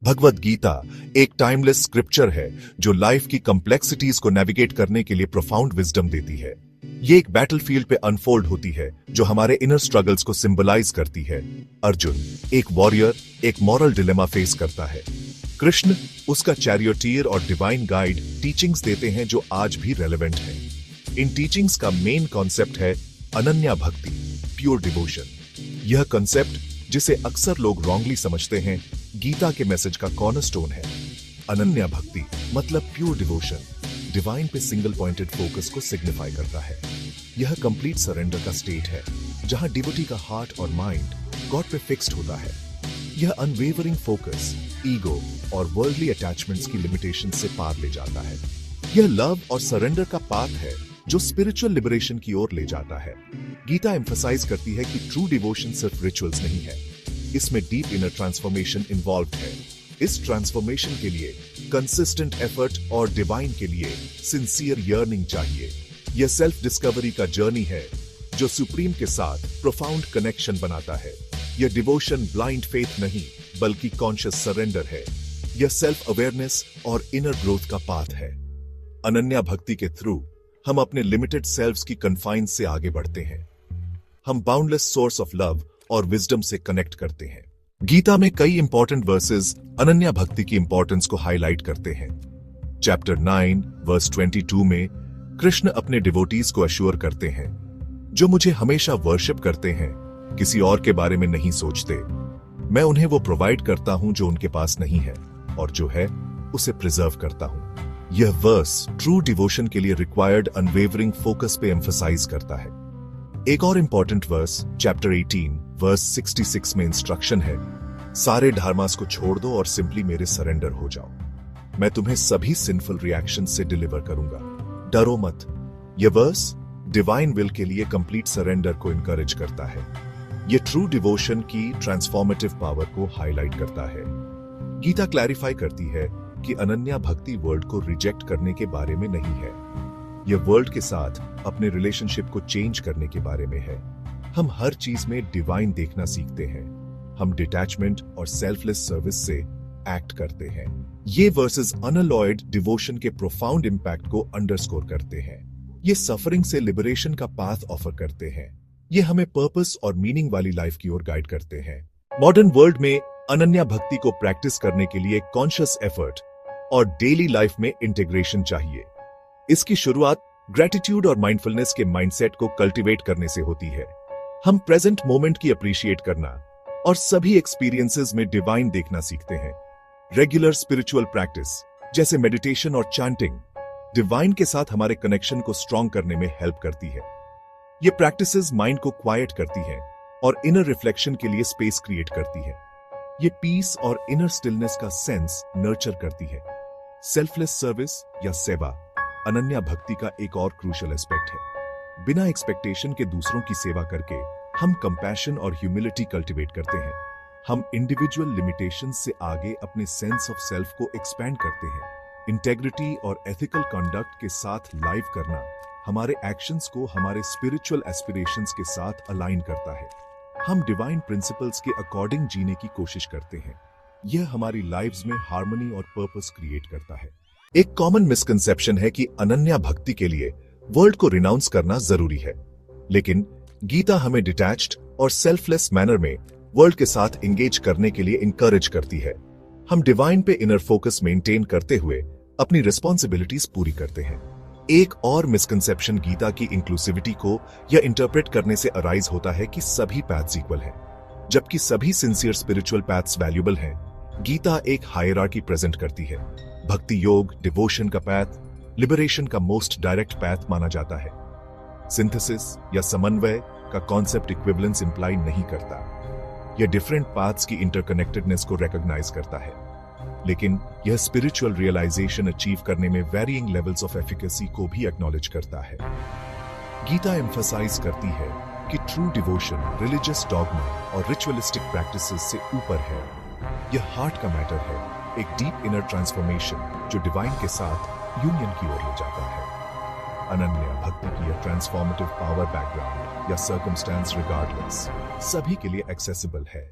भगवद गीता एक timeless scripture है जो लाइफ की कॉम्प्लेक्सिटीज को नेविगेट करने के लिए प्रोफाउंड विजडम देती है। ये एक बैटलफील्ड पे अनफोल्ड होती है जो हमारे इनर स्ट्रगल्स को सिंबलाइज करती है। अर्जुन एक वॉरियर, एक मॉरल डिलेमा फेस करता है। कृष्ण उसका चैरियटियर और डिवाइन गाइड टीचिंग्स देते हैं जो आज भी रेलेवेंट है। इन टीचिंग्स का मेन कॉन्सेप्ट है अनन्या भक्ति, प्योर डिवोशन। यह कॉन्सेप्ट, जिसे अक्सर लोग रॉन्गली समझते हैं, गीता के मैसेज का कॉर्नरस्टोन है। अनन्या भक्ति मतलब प्योर डिवोशन, डिवाइन पे सिंगल पॉइंटेड फोकस को सिग्निफाई करता है। यह कंप्लीट सरेंडर का स्टेट है जहां डिवोटी का हार्ट और माइंड गॉड पे फिक्स्ड होता है। यह अनवेवरिंग फोकस ईगो और वर्ल्डली अटैचमेंट्स की लिमिटेशन से पार ले जाता है। यह लव और सरेंडर का पाथ है जो स्पिरिचुअल लिबरेशन की ओर ले जाता है। गीता एम्फसाइज करती है कि ट्रू डिवोशन सिर्फ रिचुअल्स नहीं है, इसमें डीप इनर ट्रांसफॉर्मेशन इन्वॉल्व है। इस ट्रांसफॉर्मेशन के लिए कंसिस्टेंट एफर्ट और डिवाइन के लिए सिंसियर यर्निंग चाहिए। यह सेल्फ डिस्कवरी का जर्नी है जो सुप्रीम के साथ प्रोफाउंड कनेक्शन बनाता है। यह डिवोशन ब्लाइंड फेथ नहीं बल्कि कॉन्शियस सरेंडर है। यह सेल्फ अवेयरनेस और इनर ग्रोथ का पाथ है। अनन्या भक्ति के थ्रू हम अपने लिमिटेड सेल्व्स की कन्फाइन से आगे बढ़ते हैं। हम बाउंडलेस सोर्स ऑफ लव और विजडम से कनेक्ट करते हैं। गीता में कई इंपॉर्टेंट वर्सेस अनन्या भक्ति की इंपॉर्टेंस को हाईलाइट करते हैं। चैप्टर 9 वर्स 22 में कृष्ण अपने डिवोटीज को अश्योर करते हैं, जो मुझे हमेशा वर्शिप करते हैं, किसी और के बारे में नहीं सोचते। मैं उन्हें वो प्रोवाइड करता हूं जो उनके पास नहीं है, और जो है उसे प्रिजर्व करता हूं। यह वर्स ट्रू डिवोशन के लिए रिक्वायर्ड अनवेवरिंग फोकस पे एम्फसाइज करता है। एक और इंपॉर्टेंट वर्स चैप्टर 18 वर्स 66 में इंस्ट्रक्शन है, सारे धर्मास को छोड़ दो और सिंपली मेरे सरेंडर हो जाओ। मैं तुम्हें सभी सिंफुल रिएक्शन से डिलीवर करूंगा, डरो मत। यह वर्स डिवाइन विल के लिए कंप्लीट सरेंडर को इंकरेज करता है। यह ट्रू डिवोशन की ट्रांसफॉर्मेटिव पावर को हाईलाइट करता है। गीता क्लैरिफाई करती है कि अनन्या भक्ति वर्ल्ड को रिजेक्ट करने के बारे में नहीं है। यह वर्ल्ड के साथ अपने रिलेशनशिप को चेंज करने के बारे में है। हम हर चीज में डिवाइन देखना सीखते हैं। हम डिटैचमेंट और सेल्फलेस सर्विस से एक्ट करते हैं। ये वर्सेस अनअलॉयड डिवोशन के प्रोफाउंड इंपैक्ट को अंडरस्कोर करते हैं। ये सफरिंग से लिबरेशन का पाथ ऑफर करते हैं। ये हमें पर्पस और मीनिंग वाली लाइफ की ओर गाइड करते हैं। मॉडर्न वर्ल्ड में अनन्या भक्ति को प्रैक्टिस करने के लिए कॉन्शियस एफर्ट और डेली लाइफ में इंटीग्रेशन चाहिए। इसकी शुरुआत ग्रेटिट्यूड और माइंडफुलनेस के माइंडसेट को कल्टीवेट करने से होती है। हम प्रेजेंट मोमेंट की अप्रिशिएट करना और सभी एक्सपीरियंसेस में डिवाइन देखना सीखते हैं। रेगुलर स्पिरिचुअल प्रैक्टिस जैसे मेडिटेशन और चैंटिंग डिवाइन के साथ हमारे कनेक्शन को स्ट्रॉन्ग करने में हेल्प करती है। ये प्रैक्टिसेस माइंड को क्वाइट करती हैं और इनर रिफ्लेक्शन के लिए स्पेस क्रिएट करती है। ये पीस और इनर स्टिलनेस का सेंस नर्चर करती है। सेल्फलेस सर्विस या सेवा अनन्या भक्ति का एक और क्रूशियल एस्पेक्ट है। बिना एक्सपेक्टेशन के दूसरों की सेवा करके हम कंपैशन और ह्यूमिलिटी कल्टीवेट करते हैं। हम इंडिविजुअल लिमिटेशंस से आगे अपने सेंस ऑफ सेल्फ को एक्सपैंड करते हैं। इंटेग्रिटी और एथिकल कंडक्ट के साथ लाइव करना हमारे एक्शंस को हमारे स्पिरिचुअल एस्पिरेशंस के साथ अलाइन करता है। हम डिवाइन प्रिंसिपल्स के अकॉर्डिंग जीने की कोशिश करते हैं। यह हमारी लाइव्स में हार्मनी और पर्पस क्रिएट करता है। एक कॉमन मिसकंसेप्शन है कि अनन्या भक्ति के लिए वर्ल्ड को रिनाउंस करना जरूरी है, लेकिन गीता हमें डिटैच्ड और सेल्फलेस मैनर में वर्ल्ड के साथ एंगेज करने के लिए इंकरेज करती है। हम डिवाइन पे इनर फोकस मेंटेन करते हुए अपनी रिस्पॉन्सिबिलिटीज पूरी करते हैं। एक और मिसकंसेप्शन गीता की इंक्लूसिविटी को यह इंटरप्रेट करने से अराइज होता है कि सभी पैथ्स इक्वल हैं, जबकि सभी सिंसियर स्पिरिचुअल पैथ्स वैल्यूएबल हैं। गीता एक हायरार्की प्रेजेंट करती है। भक्ति योग डिवोशन का पैथ लिबरेशन का मोस्ट डायरेक्ट पैथ माना जाता है। सिंथेसिस या समन्वय का कॉन्सेप्ट इक्विवेलेंस इंप्लाई नहीं करता। यह डिफरेंट पाथ्स की इंटरकनेक्टेडनेस को रिकॉग्नाइज करता है, लेकिन यह स्पिरिचुअल रियलाइजेशन अचीव करने में वेरिइंग लेवल्स ऑफ एफिकेसी को भी एक्नॉलेज करता है। गीता एम्फसाइज करती है कि ट्रू डिवोशन रिलीजियस डॉगमा और रिचुअलिस्टिक प्रैक्टिसेस से ऊपर है। यह हार्ट का मैटर है, एक डीप इनर ट्रांसफॉर्मेशन जो डिवाइन के साथ यूनियन की ओर ले जाता है। अनन्या भक्ति की यह ट्रांसफॉर्मेटिव पावर बैकग्राउंड या सर्कमस्टेंस रिगार्डलेस सभी के लिए एक्सेसिबल है।